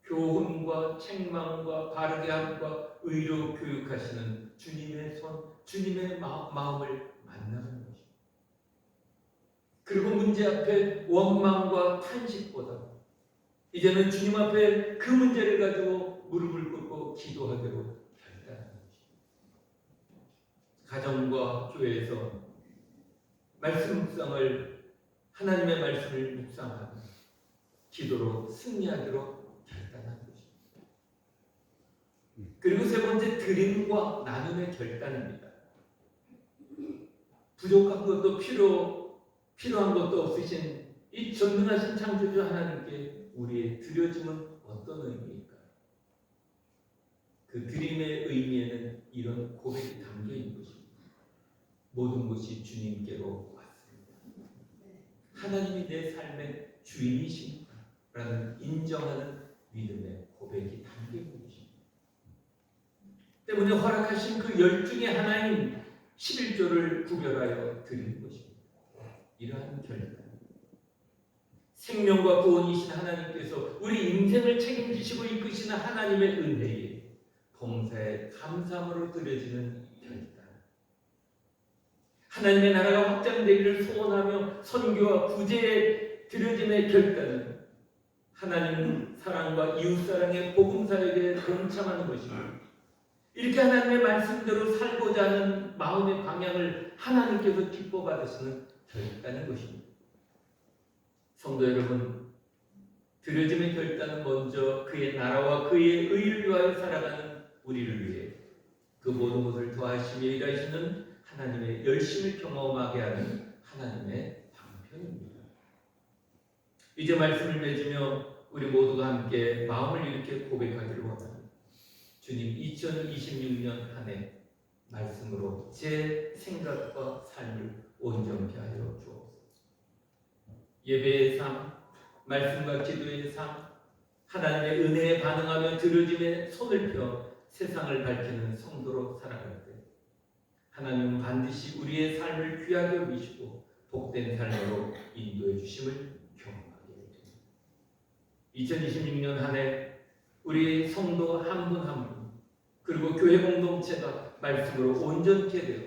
S3: 교훈과 책망과 바르게 함과 의로 교육하시는 주님의 손, 주님의 마음을 만나는 것입니다. 그리고 문제 앞에 원망과 탄식보다 이제는 주님 앞에 그 문제를 가지고 무릎을 꿇고 기도하기로 결단하는 것입니다. 가정과 교회에서 말씀 묵상을, 하나님의 말씀을 묵상하며 기도로 승리하기로 결단한 것입니다. 그리고 세 번째, 드림과 나눔의 결단입니다. 부족한 것도 필요한 것도 없으신 이 전능하신 창조주 하나님께 우리의 드려짐은 어떤 의미일까요? 그 드림의 의미에는 이런 고백이 담겨 있는 것입니다. 모든 것이 주님께로 왔습니다. 하나님이 내 삶의 주인이십니다라는 인정하는 믿음의 고백이 담겨 있는 것입니다. 때문에 허락하신 그 10중의 하나인 11조를 구별하여 드리는 것입니다. 이러한 결단. 생명과 구원이신 하나님께서 우리 인생을 책임지시고 이끄시는 하나님의 은혜에 범사에 감사함으로 드려지는 결단. 하나님의 나라가 확장되기를 소원하며 선교와 구제에 드려짐의 결단은 하나님 사랑과 이웃사랑의 복음사역에 동참하는 것입니다. 이렇게 하나님의 말씀대로 살고자 하는 마음의 방향을 하나님께서 기뻐 받으시는 결단인 것입니다. 성도 여러분, 드려짐의 결단은 먼저 그의 나라와 그의 의를 위하여 살아가는 우리를 위해 그 모든 것을 더하시며 일하시는 하나님의 열심을 경험하게 하는 하나님의 방편입니다. 이제 말씀을 맺으며 우리 모두가 함께 마음을 이렇게 고백하기를 원합니다. 주님, 2026년 한 해 말씀으로 제 생각과 삶을 온전케 하여 주옵소서. 예배의 삶, 말씀과 기도의 삶, 하나님의 은혜에 반응하며 드려짐에 손을 펴 세상을 밝히는 성도로 살아갈 때 하나님은 반드시 우리의 삶을 귀하게 여기시고 복된 삶으로 인도해 주심을 경험하게 됩니다. 2026년 한 해 우리 성도 한 분 한 분 그리고 교회 공동체가 말씀으로 온전케 되어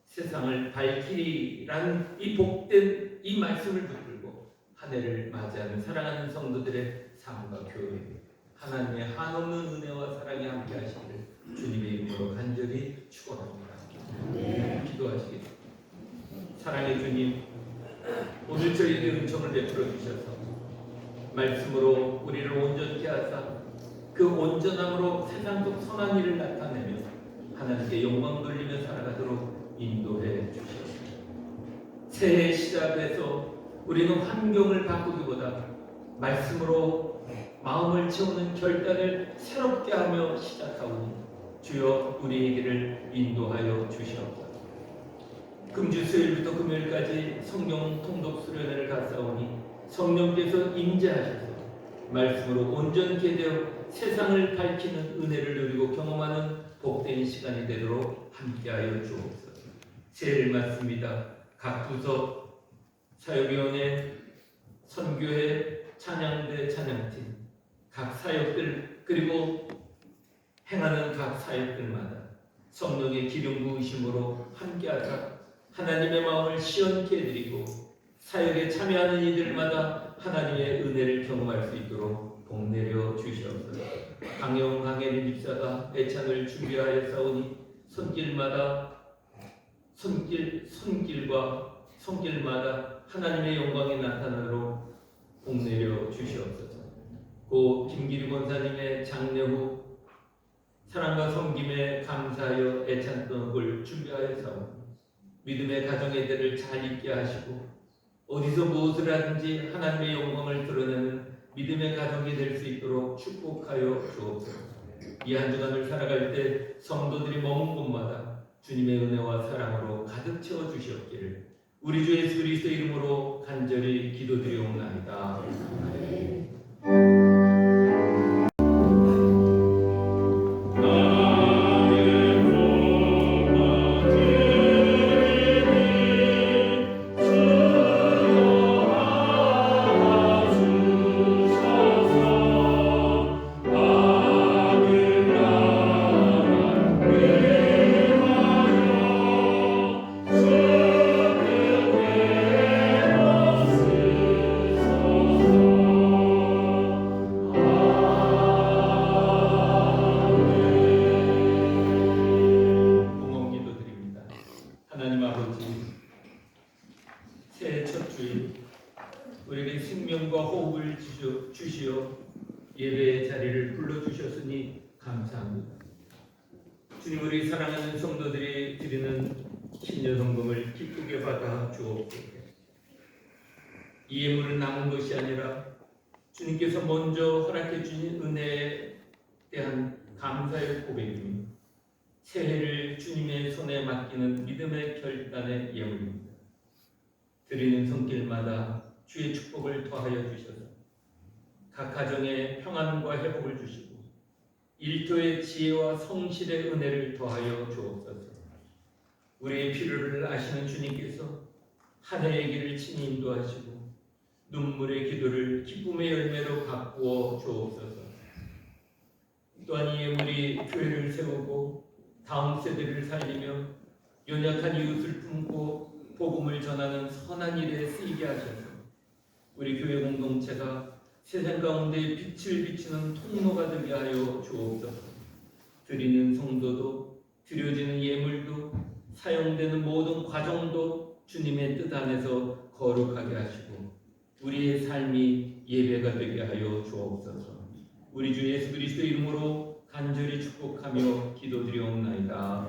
S3: 세상을 밝히리라는 이 복된 이 말씀을 붙들고 한 해를 맞이하는 사랑하는 성도들의 삶과 교회 하나님의 한없는 은혜와 사랑이 함께 하시기를 주님의 이름으로 간절히 축원합니다. 기도하시겠습니다. 사랑의 주님, 오늘 저희에게 은총을 베풀어 주셔서 말씀으로 우리를 온전케 하사 그 온전함으로 세상 속 선한 일을 나타내며 하나님께 영광 돌리며 살아가도록 인도해 주시옵소서. 새해 시작해서 우리는 환경을 바꾸기보다 말씀으로 마음을 채우는 결단을 새롭게 하며 시작하오니 주여 우리에게를 인도하여 주시옵소서. 금주 수요일부터 금요일까지 성경 통독 수련회를 갔사오니 성령께서 임재하셔서 말씀으로 온전케 되어 세상을 밝히는 은혜를 누리고 경험하는 복된 시간이 되도록 함께하여 주옵소서. 새해를 맞습니다. 각 부서, 사역위원회, 선교회, 찬양대, 찬양팀, 각 사역들 그리고 행하는 각 사역들마다 성령의 기름 부으심으로 함께하자 하나님의 마음을 시원케 해드리고 사역에 참여하는 이들마다 하나님의 은혜를 경험할 수 있도록 복내려 주시옵소서. 강영 강혜리 집사가 애찬을 준비하여 싸우니 손길마다 하나님의 영광이 나타나도록 복내려 주시옵소서. 고 김기리 권사님의 장례 후 사랑과 섬김에 감사하여 애찬떡을 준비하여 싸우니 믿음의 가정의 대를 잘 있게 하시고 어디서 무엇을 하든지 하나님의 영광을 드러내는 믿음의 가정이 될 수 있도록 축복하여 주옵소서. 이 한 주간을 살아갈 때 성도들이 머문 곳마다 주님의 은혜와 사랑으로 가득 채워 주시옵기를 우리 주 예수 그리스도 이름으로 간절히 기도드리옵나이다. 아멘. 하나님 아버지, 새해 첫 주일 우리에게 생명과 호흡을 주시어 예배의 자리를 불러주셨으니 감사합니다. 주님, 우리 사랑하는 성도들이 드리는 신녀성금을 기쁘게 받아 주옵소서. 이 예물은 남은 것이 아니라 주님께서 먼저 허락해 주신 은혜에 대한 감사의 고백입니다. 새해를 주님의 손에 맡기는 믿음의 결단의 예물입니다. 드리는 손길마다 주의 축복을 더하여 주셔서 각 가정에 평안과 회복을 주시고 일터의 지혜와 성실의 은혜를 더하여 주옵소서. 우리의 필요를 아시는 주님께서 한 해의 길을 친히 인도하시고 눈물의 기도를 기쁨의 열매로 바꾸어 주옵소서. 또한 이 예물이 교회를 세우고 다음 세대를 살리며 연약한 이웃을 품고 복음을 전하는 선한 일에 쓰이게 하셔서 우리 교회 공동체가 세상 가운데 빛을 비추는 통로가 되게 하여 주옵소서. 드리는 성도도 드려지는 예물도 사용되는 모든 과정도 주님의 뜻 안에서 거룩하게 하시고 우리의 삶이 예배가 되게 하여 주옵소서. 우리 주 예수 그리스도 이름으로 간절히 축복하며 기도드리옵나이다.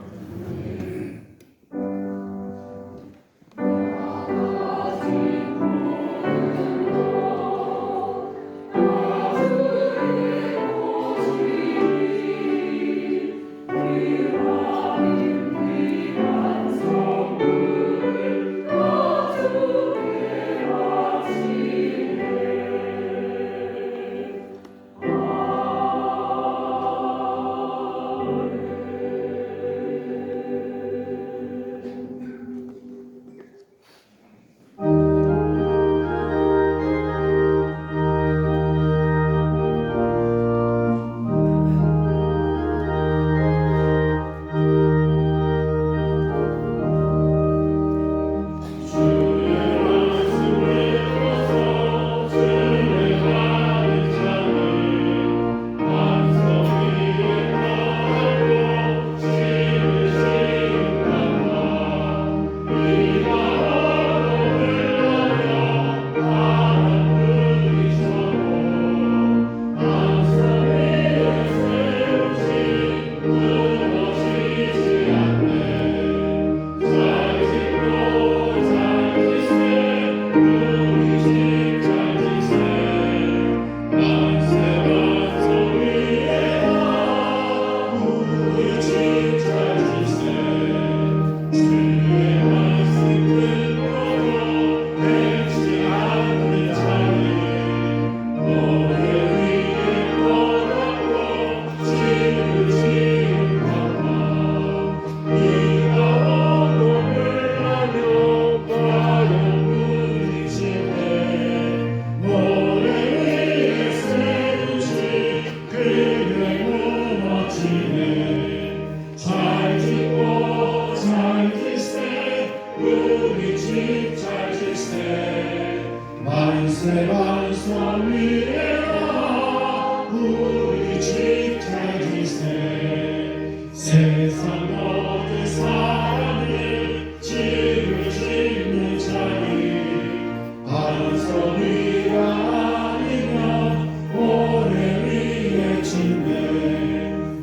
S4: 만세 만상 위에라 우리 집 잘 지세 세상 모든 사람들 집을 짓는 자리 반석 위가 아니면 오래 위에 짓네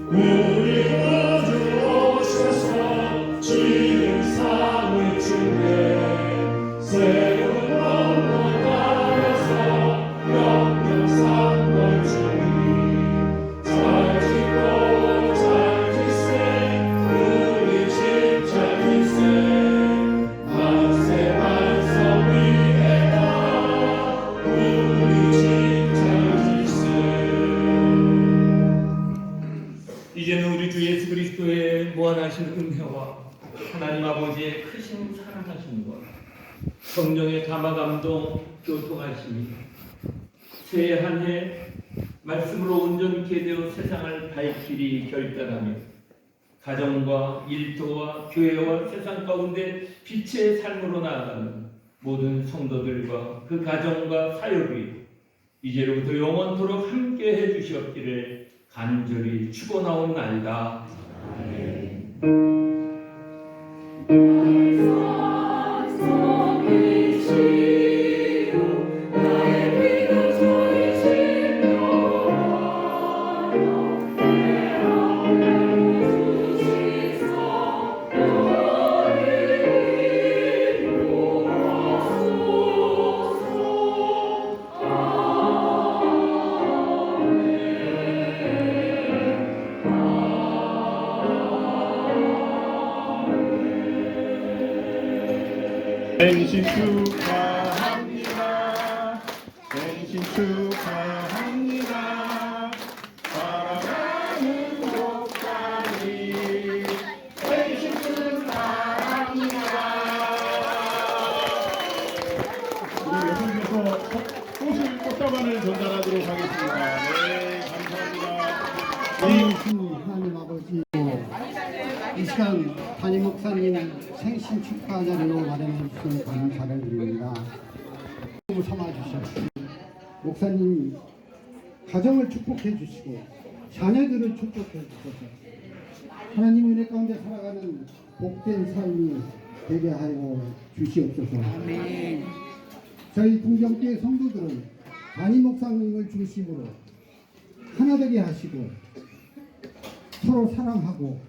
S4: 우리 구주 오셔서 지은 삶을 주네 새로운 영광 따라서 영영상 멀쩡히 잘 짓고 잘 짓세 우리 집 잘 짓세 만세 만성 위에다 우리 집 잘 짓세.
S3: 이제는 우리 주 예수 그리스도의 무한하신 은혜와 하나님 아버지의 크신 사랑하심과 성령의 감화감동 교통하심이 새해 한 해 말씀으로 온전케 되어 세상을 밝히리 결단하며 가정과 일터와 교회와 세상 가운데 빛의 삶으로 나아가는 모든 성도들과 그 가정과 사역이 이제로부터 영원토록 함께 해주시옵기를 간절히 축원하옵나이다.
S4: 나의 피가 저리시며 생신 축하합니다. 생신 축하합니다. 사랑하는 목사님 생신 축하합니다. 우리 여성께서 꽃을 꽃다발을 전달하도록 하겠습니다. 네, 감사합니다.
S5: 성령신 하나님 아버지, 이 시간 담임 목사님 생신 축하 자리로 마련해 주신 감사를 드립니다. 삼아 주셨고 목사님 가정을 축복해 주시고 자녀들을 축복해 주셔서 하나님 은혜 가운데 살아가는 복된 삶이 되게 하여 주시옵소서. 저희 동정교회 성도들은 담임 목사님을 중심으로 하나 되게 하시고 서로 사랑하고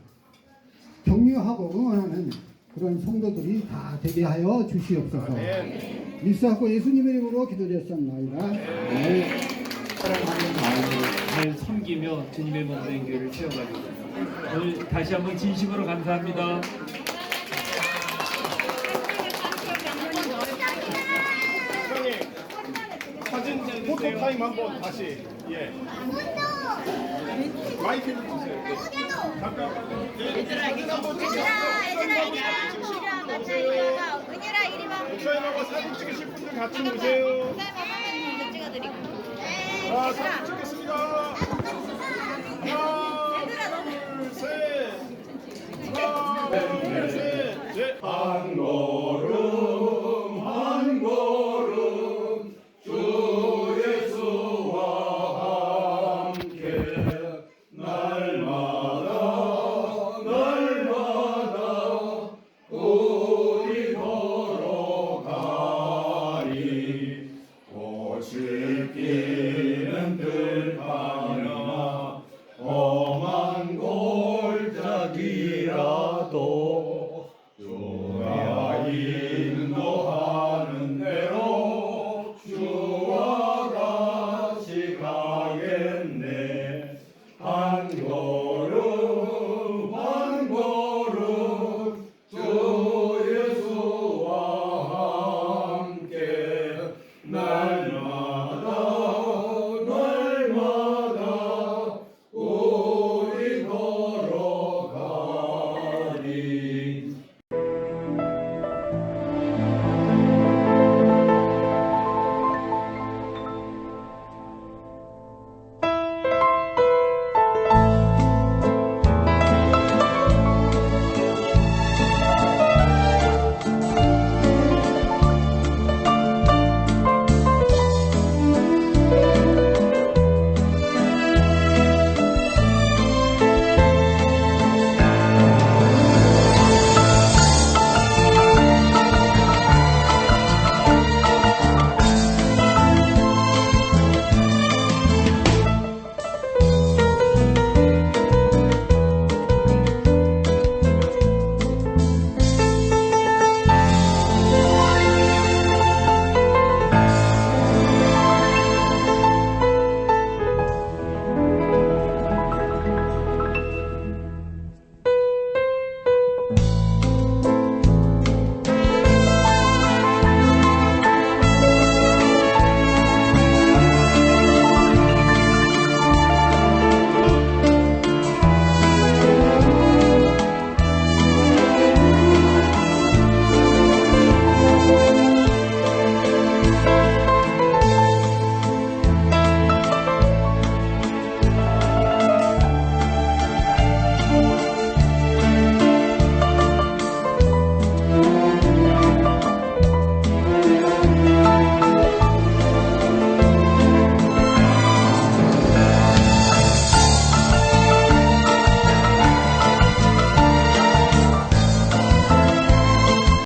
S5: 격려하고 응원하는 그런 성도들이 다 되게 하여 주시옵소서. 밀수하고 예수님의 이름으로 기도드렸습니다. 네.
S6: 사랑하는 마음으로 잘 섬기며 주님의 몸된 교회를 채워가지고 오늘 다시 한번 진심으로 감사합니다.
S4: 사진 포토 타임 한번 다시. 예. 마이크 좀 주세요.
S7: 얘들아 이리 와. 은유라 이리 와.
S4: 목사님하고 사진 찍으실 분들 같이 오세요.
S7: 선생님 찍어드리고.
S4: 자, 사진 찍겠습니다. 하나, 둘, 셋. 하나, 둘, 셋. 넷.